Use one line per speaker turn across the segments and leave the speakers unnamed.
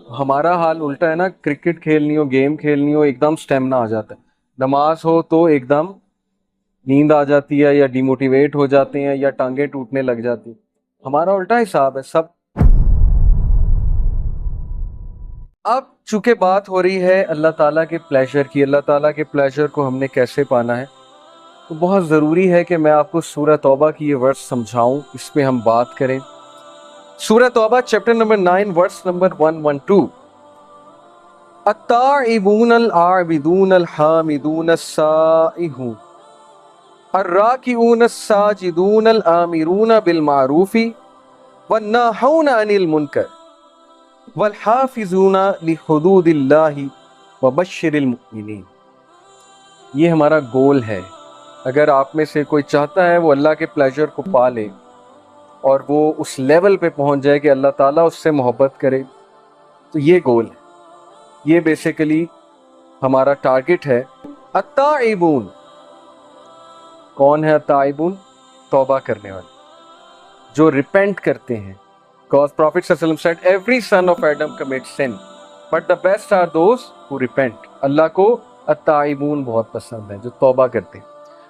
ہمارا حال الٹا ہے نا، کرکٹ کھیلنی ہو، گیم کھیلنی ہو، ایک دم سٹیمنا آ جاتا ہے، نماز ہو تو ایک دم نیند آ جاتی ہے یا ڈیموٹیویٹ ہو جاتے ہیں یا ٹانگیں ٹوٹنے لگ جاتی ہیں۔ ہمارا الٹا حساب ہے سب۔ اب چونکہ بات ہو رہی ہے اللہ تعالیٰ کے پلیجر کی، اللہ تعالیٰ کے پلیجر کو ہم نے کیسے پانا ہے، تو بہت ضروری ہے کہ میں آپ کو سورہ توبہ کی یہ ورس سمجھاؤں، اس پہ ہم بات کریں۔ سورہ توبہ چیپٹر نمبر 9 ورس نمبر 112۔ التائبون العابدون الحامدون السائحون الراکعون الساجدون الآمرون بالمعروف والناہون عن المنکر والحافظون لحدود اللہ وبشر المؤمنین۔ یہ ہمارا گول ہے۔ اگر آپ میں سے کوئی چاہتا ہے وہ اللہ کے پلیجر کو پا لے اور وہ اس لیول پہ پہنچ جائے کہ اللہ تعالیٰ اس سے محبت کرے، تو یہ گول ہے، یہ بیسیکلی ہمارا ٹارگٹ ہے۔ التائبون، کون ہے التائبون؟ توبہ کرنے والے، جو ریپینٹ کرتے ہیں۔ Because Prophet صلی اللہ علیہ وسلم said every son of Adam commits sin but the best are those who repent۔ اللہ کو التائبون بہت پسند ہے، جو توبہ کرتے ہیں۔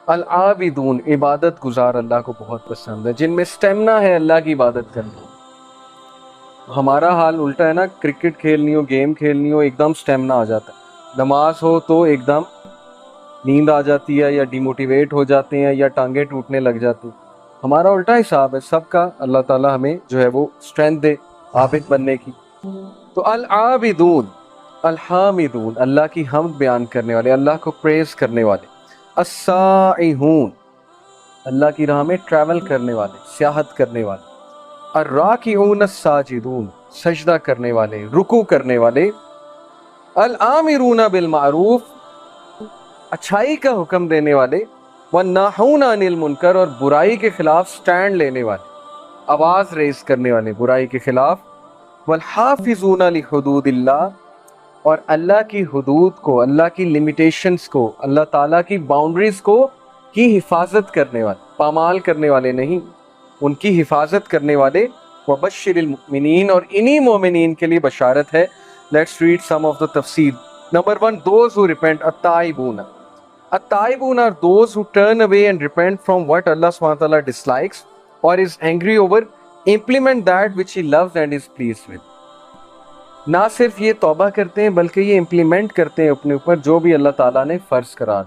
العابدون، عبادت گزار اللہ کو بہت پسند ہے، جن میں سٹیمنا ہے اللہ کی عبادت کرنے۔ ہمارا حال الٹا ہے نا، کرکٹ کھیلنی ہو، گیم کھیلنی ہو، ایک دم سٹیمنا آ جاتا ہے، نماز ہو تو ایک دم نیند آ جاتی ہے یا ڈیموٹیویٹ ہو جاتے ہیں یا ٹانگیں ٹوٹنے لگ جاتی ہیں۔ ہمارا الٹا حساب ہے سب کا۔ اللہ تعالیٰ ہمیں جو ہے وہ اسٹرینتھ دے عابد بننے کی۔ تو العابدون، الحامدون، اللہ کی حمد بیان کرنے والے، اللہ کو پریز کرنے والے۔ السائحون، اللہ کی راہ میں ٹریول کرنے والے، سیاحت کرنے والے۔ الراکعون الساجدون، سجدہ کرنے والے، رکوع کرنے والے۔ الآمرون بالمعروف، اچھائی کا حکم دینے والے۔ والناہون عن المنکر، اور برائی کے خلاف سٹینڈ لینے والے، آواز ریز کرنے والے برائی کے خلاف۔ والحافظون لحدود اللہ، اور اللہ کی حدود کو، اللہ کی لمیٹیشنز کو، اللہ تعالیٰ کی باؤنڈریز کو کی حفاظت کرنے والے، پامال کرنے والے نہیں، ان کی حفاظت کرنے والے۔ وبشر المؤمنین، اور انہی مومنین کے لیے بشارت ہے۔ Let's read some of the تفسیر۔ Number 1، those who repent. التائبون، التائبون are those who turn away and repent from what Allah subhanahu wa ta'ala dislikes or is angry over, implement that which He loves and is pleased with۔ نہ صرف یہ توبہ کرتے ہیں بلکہ یہ امپلیمنٹ کرتے ہیں اپنے اوپر جو بھی اللہ تعالیٰ نے فرض کرا۔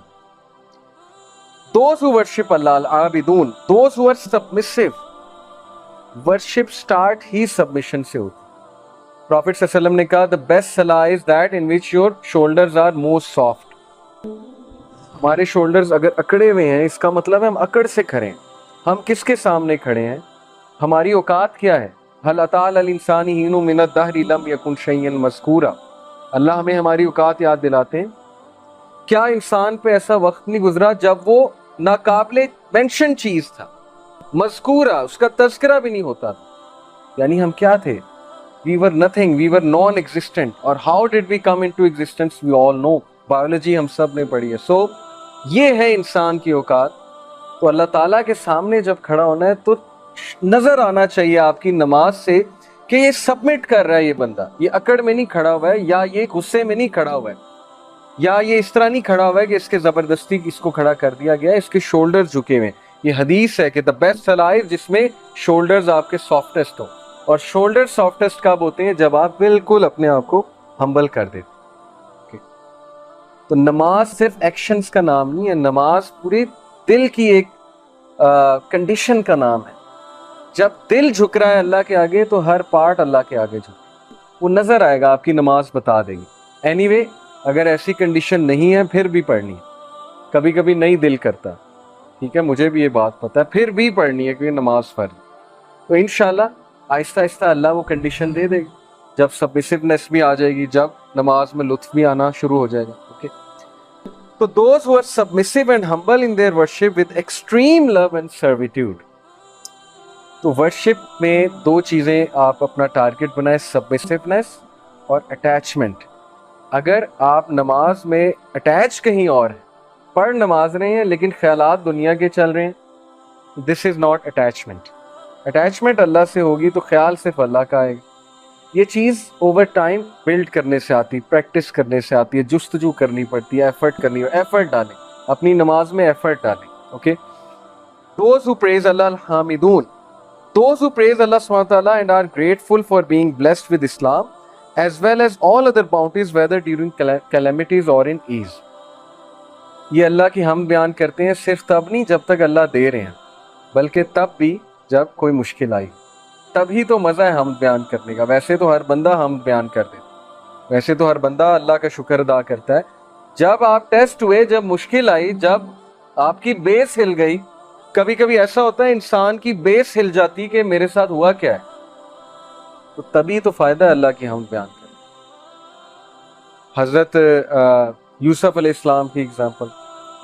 Those who worship Allah، العابدون، those who are submissive۔ worship start he submission سے ہوتی۔ Prophet صلی اللہ علیہ وسلم نے کہا the best salah is that in which your shoulders are most soft۔ ہمارے شولڈرز اگر اکڑے ہوئے ہیں، اس کا مطلب ہے ہم اکڑ سے کھڑے ہیں۔ ہم کس کے سامنے کھڑے ہیں؟ ہماری اوقات کیا ہے؟ هل اتى على الانسان حين من الدهر لم يكن شيئا مذكورا۔ اللہ ہمیں ہماری اوقات یاد دلاتے ہیں۔ کیا انسان پہ ایسا وقت نہیں گزرا جب وہ ناقابل مینشن چیز تھا، مذکورہ، اس کا تذکرہ بھی نہیں ہوتا تھا؟ یعنی ہم کیا تھے؟ we were nothing، we were non existent۔ اور how did we come into existence we all know، biology ہم سب نے پڑھی ہے۔ سو یہ ہے انسان کی اوقات۔ تو اللہ تعالیٰ کے سامنے جب کھڑا ہونا ہے تو نظر آنا چاہیے آپ کی نماز سے کہ یہ سبمٹ کر رہا ہے، یہ بندہ یہ اکڑ میں نہیں کھڑا ہوا ہے، یا یہ غصے میں نہیں کھڑا ہوا ہے، یا یہ اس طرح نہیں کھڑا ہوا ہے کہ اس کے زبردستی اس کو کھڑا کر دیا گیا ہے، اس کے شولڈر جھکے ہوئے۔ یہ حدیث ہے کہ دا بیسٹ سلائف جس میں شولڈرز آپ کے سافٹسٹ ہوں، اور شولڈر سافٹسٹ کب ہوتے ہیں؟ جب آپ بالکل اپنے آپ کو ہمبل کر دیتے۔ تو نماز صرف ایکشنز کا نام نہیں ہے، نماز پورے دل کی ایک کنڈیشن کا نام ہے۔ جب دل جھک رہا ہے اللہ کے آگے تو ہر پارٹ اللہ کے آگے جھک، وہ نظر آئے گا، آپ کی نماز بتا دے گی۔ اینی وے، اگر ایسی کنڈیشن نہیں ہے پھر بھی پڑھنی ہے۔ کبھی کبھی نہیں دل کرتا، ٹھیک ہے، مجھے بھی یہ بات پتہ ہے، پھر بھی پڑھنی ہے کیونکہ نماز فرض۔ تو انشاءاللہ آہستہ آہستہ اللہ وہ کنڈیشن دے دے گی، جب سبمسیونیس بھی آ جائے گی، جب نماز میں لطف بھی آنا شروع ہو جائے گا۔ تو those who are submissive and humble in their worship with extreme love and servitude۔ تو ورشپ میں دو چیزیں آپ اپنا ٹارگٹ بنائیں، سبمسیونیس اور اٹیچمنٹ۔ اگر آپ نماز میں اٹیچ کہیں اور ہیں، پڑھ نماز رہے ہیں لیکن خیالات دنیا کے چل رہے ہیں، دس از ناٹ اٹیچمنٹ۔ اٹیچمنٹ اللہ سے ہوگی تو خیال صرف اللہ کا آئے گا۔ یہ چیز اوور ٹائم بلڈ کرنے سے آتی، پریکٹس کرنے سے آتی ہے، جستجو کرنی پڑتی ہے، ایفرٹ کرنی ہے، ایفرٹ ڈالیں اپنی نماز میں، ایفرٹ ڈالیں. Okay. Those who praise Allah al-Hamidun, those who praise Allah subhanahu wa ta'ala and are grateful for being blessed with Islam as well as all other bounties whether during calamities or in ease. یہ اللہ کی ہم بیان کرتے ہیں صرف تب نہیں جب تک اللہ دے رہے ہیں، بلکہ تب بھی جب کوئی مشکل آئی، تبھی تو مزہ ہے ہم بیان کرنے کا. ویسے تو ہر بندہ ہم بیان کر دے، ویسے تو ہر بندہ اللہ کا شکر ادا کرتا ہے. جب آپ ٹیسٹ ہوئے، جب مشکل آئی، جب آپ کی بیس ہل گئی، کبھی کبھی ایسا ہوتا ہے انسان کی بیس ہل جاتی کہ میرے ساتھ ہوا کیا ہے، تو تبھی تو فائدہ ہے اللہ کی ہم بیان کریں. حضرت یوسف علیہ السلام کی اگزامپل،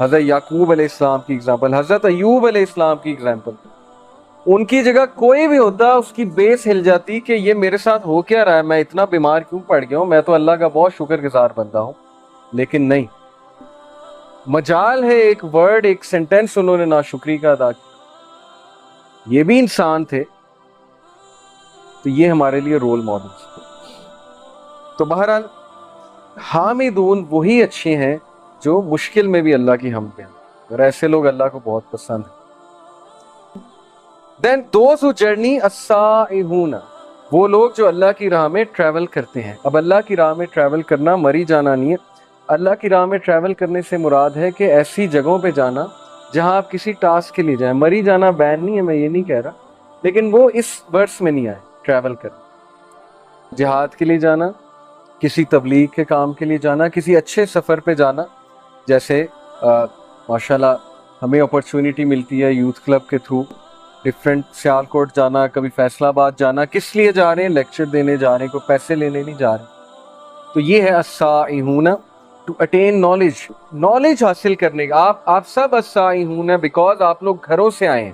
حضرت یعقوب علیہ السلام کی اگزامپل، حضرت ایوب علیہ السلام کی اگزامپل. ان کی جگہ کوئی بھی ہوتا اس کی بیس ہل جاتی کہ یہ میرے ساتھ ہو کیا رہا ہے، میں اتنا بیمار کیوں پڑ گیا ہوں، میں تو اللہ کا بہت شکر گزار بندہ ہوں. لیکن نہیں، مجال ہے ایک ورڈ، ایک سینٹینس انہوں نے ناشکری کا ادا کیا. یہ بھی انسان تھے، تو یہ ہمارے لیے رول ماڈلز. تو بہرحال حامدون وہی اچھے ہیں جو مشکل میں بھی اللہ کی حمد ہیں، اور ایسے لوگ اللہ کو بہت پسند ہیں. Then those who journey السائحون، وہ لوگ جو اللہ کی راہ میں ٹریول کرتے ہیں. اب اللہ کی راہ میں ٹریول کرنا مری جانا نہیں ہے. اللہ کی راہ میں ٹریول کرنے سے مراد ہے کہ ایسی جگہوں پہ جانا جہاں آپ کسی ٹاسک کے لیے جائیں. مری جانا بین نہیں ہے، میں یہ نہیں کہہ رہا، لیکن وہ اس ورس میں نہیں آئے. ٹریول کرنا، جہاد کے لیے جانا، کسی تبلیغ کے کام کے لیے جانا، کسی اچھے سفر پہ جانا. جیسے ماشاءاللہ ہمیں اپرچونٹی ملتی ہے یوتھ کلب کے تھرو ڈفرینٹ سیال کوٹ جانا، کبھی فیصلہ آباد جانا. کس لیے جا رہے ہیں؟ لیکچر دینے جا رہے ہیں، کوئی پیسے لینے نہیں جا رہے. تو یہ ہے السائحون ٹو اٹین نالج، نالج حاصل کرنے کا. آپ سب السائحون ہیں بیکاز آپ لوگ گھروں سے آئے ہیں.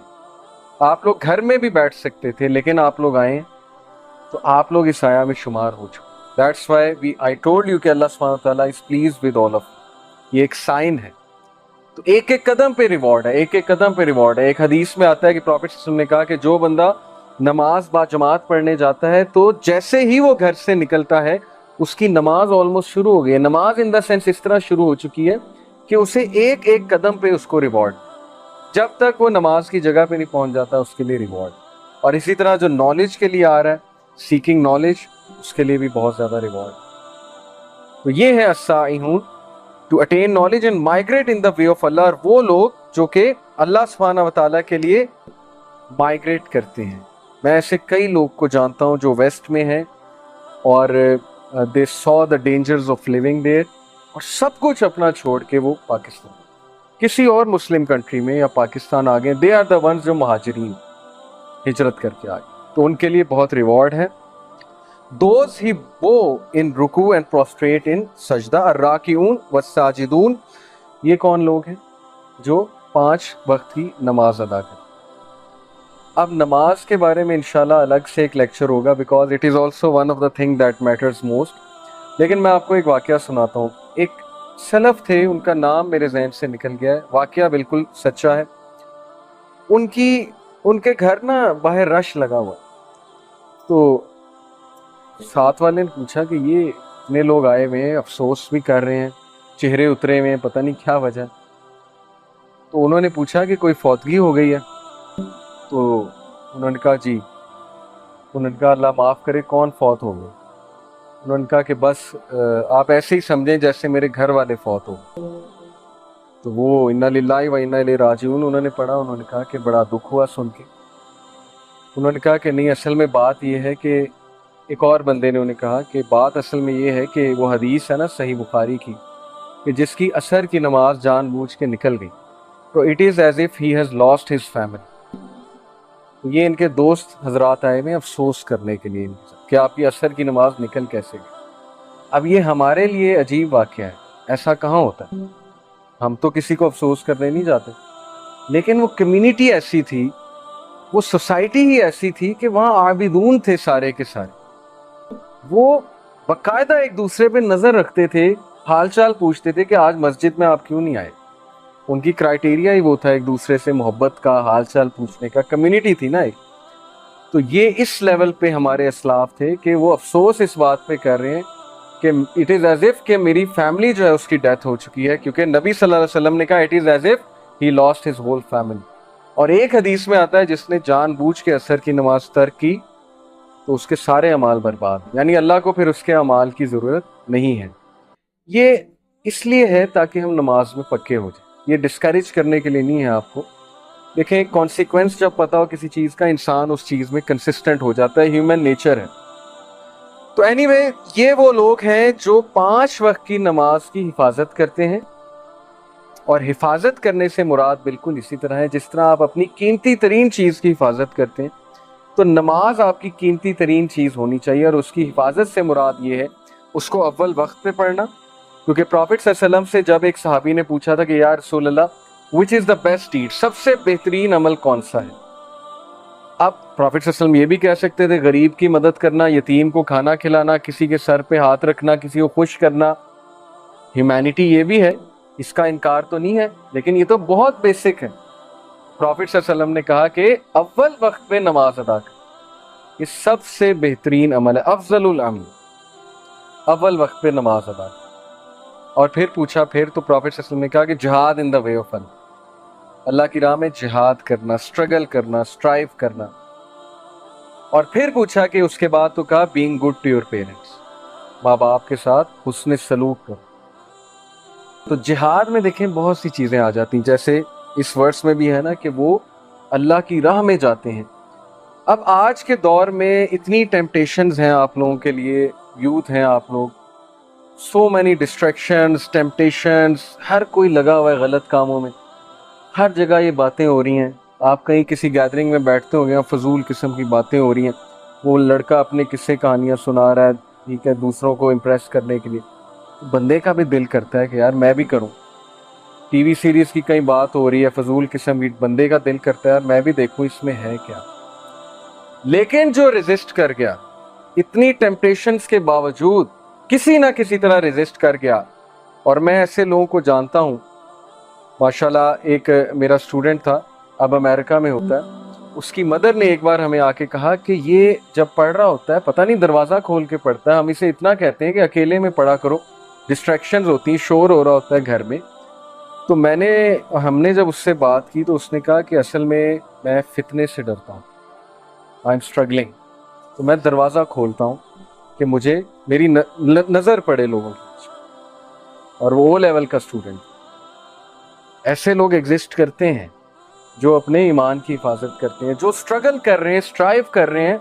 آپ لوگ گھر میں بھی بیٹھ سکتے تھے، لیکن آپ لوگ آئے ہیں تو آپ لوگ اس آیا میں شمار ہو چکے. That's why I told you کہ اللہ سبحانہ وتعالیٰ is pleased with all of you. یہ ایک سائن ہے. تو ایک ایک قدم پہ ریوارڈ ہے، ایک ایک قدم پہ ریوارڈ ہے. ایک حدیث میں آتا ہے کہ پروفیٹ صلی اللہ علیہ وسلم نے کہا کہ جو بندہ نماز با جماعت پڑھنے جاتا ہے تو جیسے ہی وہ گھر سے نکلتا ہے اس کی نماز آلموسٹ شروع ہو گئی ہے. نماز ان دا سینس اس طرح شروع ہو چکی ہے کہ اسے ایک ایک قدم پہ اس کو ریوارڈ، جب تک وہ نماز کی جگہ پہ نہیں پہنچ جاتا اس کے لیے ریوارڈ. اور اسی طرح جو نالج کے لیے آ رہا ہے، سیکنگ نالج، اس کے لیے بھی بہت زیادہ ریوارڈ. تو یہ ہے السائحون to attain knowledge and migrate in the way of Allah. اور وہ لوگ جو کہ اللہ سبحانہ وتعالیٰ کے لیے مائگریٹ کرتے ہیں. میں ایسے کئی لوگ کو جانتا ہوں جو ویسٹ میں ہیں اور دے سو دا ڈینجرز آف لیونگ دیئر، اور سب کچھ اپنا چھوڑ کے وہ پاکستان کسی اور مسلم کنٹری میں یا پاکستان آ گئے. دے آر دا ونز جو مہاجرین ہجرت کر کے آ گئے. تو ان کے لیے بہت ریوارڈ ہے. Those he bow in رکوع and prostrate in سجدہ، الراکعون والساجدون، یہ کون لوگ ہیں؟ جو 5 وقت کی نماز ادا کریں. اب نماز کے بارے میں انشاءاللہ الگ سے ایک لیکچر ہوگا because it is also one of the things that matters most. لیکن میں آپ کو ایک واقعہ سناتا ہوں. ایک سلف تھے، ان کا نام میرے ذہن سے نکل گیا ہے، واقعہ بالکل سچا ہے. ان کے گھر نا باہر رش لگا ہوا، تو ساتھ والے نے پوچھا کہ یہ اتنے لوگ آئے ہوئے ہیں، افسوس بھی کر رہے ہیں، چہرے اترے ہوئے ہیں، پتہ نہیں کیا وجہ. تو انہوں نے پوچھا کہ کوئی فوتگی ہو گئی ہے؟ تو انہوں نے کہا جی. انہوں نے کہا اللہ معاف کرے، کون فوت ہو گئے؟ انہوں نے کہا کہ بس آپ ایسے ہی سمجھیں جیسے میرے گھر والے فوت ہو. تو وہ انا للہ و انا الیہ راجعون انہوں نے پڑھا. انہوں نے کہا کہ بڑا دکھ ہوا سن کے. انہوں نے کہا کہ نہیں، اصل میں بات یہ ہے کہ ایک اور بندے نے انہیں کہا کہ بات اصل میں یہ ہے کہ وہ حدیث ہے نا صحیح بخاری کی کہ جس کی عصر کی نماز جان بوجھ کے نکل گئی تو it is as if he has lost his family. یہ ان کے دوست حضرات آئے میں افسوس کرنے کے لیے کہ آپ کی عصر کی نماز نکل کیسے گئی. اب یہ ہمارے لیے عجیب واقعہ ہے، ایسا کہاں ہوتا ہے؟ ہم تو کسی کو افسوس کرنے نہیں جاتے، لیکن وہ کمیونٹی ایسی تھی، وہ سوسائٹی ہی ایسی تھی کہ وہاں عابدون تھے سارے کے سارے. وہ باقاعدہ ایک دوسرے پہ نظر رکھتے تھے، حال چال پوچھتے تھے کہ آج مسجد میں آپ کیوں نہیں آئے. ان کی کرائٹیریا ہی وہ تھا، ایک دوسرے سے محبت کا، حال چال پوچھنے کا. کمیونٹی تھی نا ایک. تو یہ اس لیول پہ ہمارے اسلاف تھے کہ وہ افسوس اس بات پہ کر رہے ہیں کہ اٹ از ایز اف کہ میری فیملی جو ہے اس کی ڈیتھ ہو چکی ہے، کیونکہ نبی صلی اللہ علیہ وسلم نے کہا it is as if he lost his whole family. اور ایک حدیث میں آتا ہے جس نے جان بوجھ کے عصر کی نماز ترک کی تو اس کے سارے اعمال برباد، یعنی اللہ کو پھر اس کے اعمال کی ضرورت نہیں ہے. یہ اس لیے ہے تاکہ ہم نماز میں پکے ہو جائیں، یہ ڈسکریج کرنے کے لیے نہیں ہے آپ کو. دیکھیں کانسیکوینس جب پتا ہو کسی چیز کا، انسان اس چیز میں کنسسٹنٹ ہو جاتا ہے، ہیومن نیچر ہے. تو اینی وے یہ وہ لوگ ہیں جو 5 وقت کی نماز کی حفاظت کرتے ہیں، اور حفاظت کرنے سے مراد بالکل اسی طرح ہے جس طرح آپ اپنی قیمتی ترین چیز کی حفاظت کرتے ہیں، تو نماز آپ کی قیمتی ترین چیز ہونی چاہیے. اور اس کی حفاظت سے مراد یہ ہے اس کو اول وقت پہ پڑھنا، کیونکہ پروفٹ صلی اللہ علیہ وسلم سے جب ایک صحابی نے پوچھا تھا کہ یا رسول اللہ وچ از دا بیسٹ ڈیڈ، سب سے بہترین عمل کون سا ہے؟ اب پروفٹ صلی اللہ علیہ وسلم یہ بھی کہہ سکتے تھے غریب کی مدد کرنا، یتیم کو کھانا کھلانا، کسی کے سر پہ ہاتھ رکھنا، کسی کو خوش کرنا. ہیومینٹی یہ بھی ہے، اس کا انکار تو نہیں ہے، لیکن یہ تو بہت بیسک ہے. پروفٹ صلی اللہ علیہ وسلم نے کہا کہ اول وقت پہ نماز ادا کر، یہ سب سے بہترین عمل ہے، افضل العمل، اول وقت پہ نماز ادا کر. اور پھر پوچھا، پھر تو پروفٹ صلی اللہ علیہ وسلم نے کہا کہ جہاد ان دا وے آف اللہ کی راہ میں جہاد کرنا، اسٹرگل کرنا، اسٹرائیو کرنا. اور پھر پوچھا کہ اس کے بعد تو کہا being good to your parents, ماں باپ کے ساتھ حسن سلوک کرو. تو جہاد میں دیکھیں بہت سی چیزیں آ جاتی ہیں، جیسے اس ورس میں بھی ہے نا کہ وہ اللہ کی راہ میں جاتے ہیں. اب آج کے دور میں اتنی ٹیمپٹیشنز ہیں آپ لوگوں کے لیے، یوتھ ہیں آپ لوگ، سو مینی ڈسٹریکشنز، ٹیمپٹیشنز، ہر کوئی لگا ہوا ہے غلط کاموں میں، ہر جگہ یہ باتیں ہو رہی ہیں. آپ کہیں کسی گیدرنگ میں بیٹھتے ہو گے، فضول قسم کی باتیں ہو رہی ہیں، وہ لڑکا اپنے قصے کہانیاں سنا رہا ہے، ٹھیک ہے، دوسروں کو امپریس کرنے کے لیے. بندے کا بھی دل کرتا ہے کہ یار میں بھی کروں. ٹی وی سیریز کی کئی بات ہو رہی ہے فضول قسم کی، بندے کا دل کرتا ہے یار میں بھی دیکھوں اس میں ہے کیا. لیکن جو ریزسٹ کر گیا، اتنی ٹیمپٹیشنز کے باوجود کسی نہ کسی طرح ریزسٹ کر گیا. اور میں ایسے لوگوں کو جانتا ہوں، ماشاءاللہ. ایک میرا اسٹوڈنٹ تھا، اب امریکہ میں ہوتا ہے. اس کی مدر نے ایک بار ہمیں آ کے کہا کہ یہ جب پڑھ رہا ہوتا ہے پتہ نہیں دروازہ کھول کے پڑھتا ہے، ہم اسے اتنا کہتے ہیں کہ اکیلے میں پڑھا کرو، ڈسٹریکشنز ہوتی ہیں، شور ہو رہا ہوتا ہے گھر میں. تو ہم نے جب اس سے بات کی تو اس نے کہا کہ اصل میں فتنے سے ڈرتا ہوں، آئی ایم اسٹرگلنگ، تو میں دروازہ کھولتا ہوں کہ مجھے میری نظر پڑے لوگوں کی. اور وہ او لیول کا اسٹوڈنٹ. ایسے لوگ ایگزسٹ کرتے ہیں جو اپنے ایمان کی حفاظت کرتے ہیں، جو اسٹرگل کر رہے ہیں، اسٹرائیو کر رہے ہیں،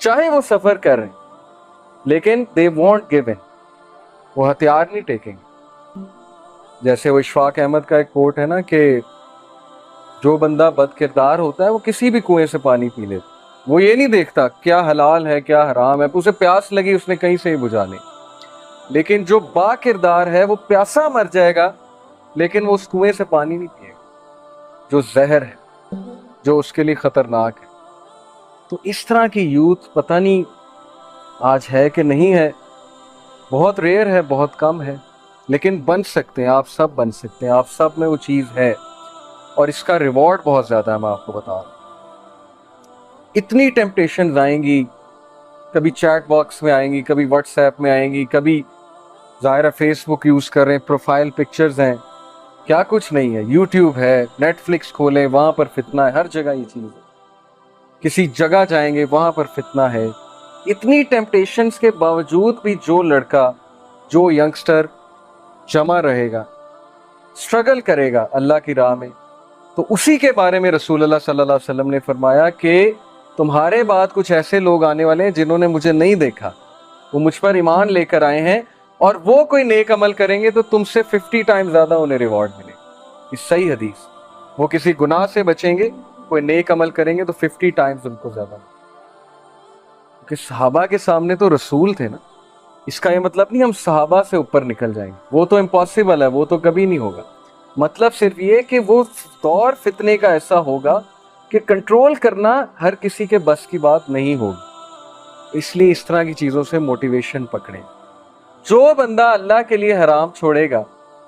چاہے وہ سفر کر رہے ہیں، لیکن دے وونٹ گیو ان، وہ ہتھیار نہیں ٹیکیں گے. جیسے وہ اشفاق احمد کا ایک کوٹ ہے نا کہ جو بندہ بد کردار ہوتا ہے وہ کسی بھی کنویں سے پانی پی لیتا، وہ یہ نہیں دیکھتا کیا حلال ہے کیا حرام ہے، اسے پیاس لگی اس نے کہیں سے ہی بجھا لی. لیکن جو با کردار ہے وہ پیاسا مر جائے گا لیکن وہ اس کنویں سے پانی نہیں پیے گا جو زہر ہے، جو اس کے لیے خطرناک ہے. تو اس طرح کی یوتھ پتہ نہیں آج ہے کہ نہیں ہے، بہت ریئر ہے، بہت کم ہے، لیکن بن سکتے ہیں، آپ سب بن سکتے ہیں، آپ سب میں وہ چیز ہے. اور اس کا ریوارڈ بہت زیادہ ہے، میں آپ کو بتا رہا ہوں. اتنی ٹیمپٹیشنز آئیں گی، کبھی چیٹ باکس میں آئیں گی، کبھی واٹس ایپ میں آئیں گی، کبھی ظاہرہ فیس بک یوز کر رہے ہیں، پروفائل پکچرز ہیں، کیا کچھ نہیں ہے، یوٹیوب ہے، نیٹ فلکس کھولیں وہاں پر فتنہ ہے، ہر جگہ یہ چیز ہے. کسی جگہ جائیں گے وہاں پر فتنہ ہے. اتنی ٹیمپٹیشنز کے باوجود بھی جو لڑکا، جو ینگسٹر جمع رہے گا، اسٹرگل کرے گا اللہ کی راہ میں، تو اسی کے بارے میں رسول اللہ صلی اللہ علیہ وسلم نے فرمایا کہ تمہارے بعد کچھ ایسے لوگ آنے والے ہیں جنہوں نے مجھے نہیں دیکھا، وہ مجھ پر ایمان لے کر آئے ہیں، اور وہ کوئی نیک عمل کریں گے تو تم سے 50 ٹائم زیادہ انہیں ریوارڈ ملے. اس صحیح حدیث، وہ کسی گناہ سے بچیں گے، کوئی نیک عمل کریں گے تو 50 ٹائمز ان کو زیادہ. کیونکہ صحابہ کے سامنے تو رسول تھے نا. اس کا یہ مطلب نہیں ہم صحابہ سے اوپر نکل جائیں گے، وہ تو امپاسبل ہے، وہ تو کبھی نہیں ہوگا. مطلب صرف یہ کہ وہ دور فتنے کا ایسا ہوگا کہ کنٹرول کرنا ہر کسی کے بس کی بات نہیں ہوگی. اس لیے اس طرح کی چیزوں سے موٹیویشن پکڑیں. جو بندہ اللہ کے لیے حرام چھوڑے گا،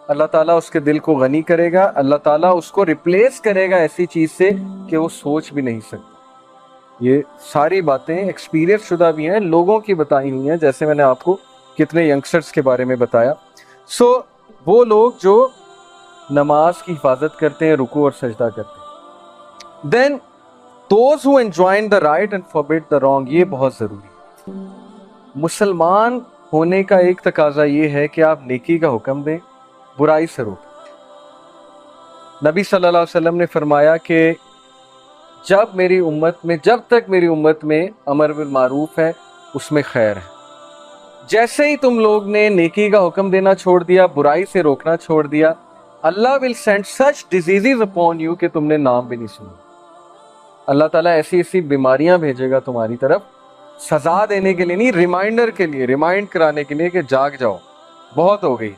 اللہ تعالیٰ اس کے دل کو غنی کرے گا، اللہ تعالیٰ اس کو ریپلیس کرے گا ایسی چیز سے کہ وہ سوچ بھی نہیں سکتا. یہ ساری باتیں ایکسپیرینس شدہ بھی ہیں، لوگوں کی بتائی ہوئی ہیں، جیسے میں نے آپ کو کتنے ینگسٹرز کے بارے میں بتایا. سو وہ لوگ جو نماز کی حفاظت کرتے ہیں، رکوع اور سجدہ کرتے ہیں. دین those who enjoin the right and forbid the wrong، یہ بہت ضروری ہے. مسلمان ہونے کا ایک تقاضا یہ ہے کہ آپ نیکی کا حکم دیں، برائی سے روکیں. نبی صلی اللہ علیہ وسلم نے فرمایا کہ جب تک میری امت میں امر بالمعروف ہے اس میں خیر ہے. جیسے ہی تم لوگ نے نیکی کا حکم دینا چھوڑ دیا، برائی سے روکنا چھوڑ دیا، اللہ will send such diseases upon you کہ تم نے نام بھی نہیں سنا. اللہ تعالیٰ ایسی ایسی بیماریاں بھیجے گا تمہاری طرف، سزا دینے کے لیے نہیں، ریمائنڈر کے لیے، ریمائنڈ کرانے کے لیے کہ جاگ جاؤ، بہت ہو گئی.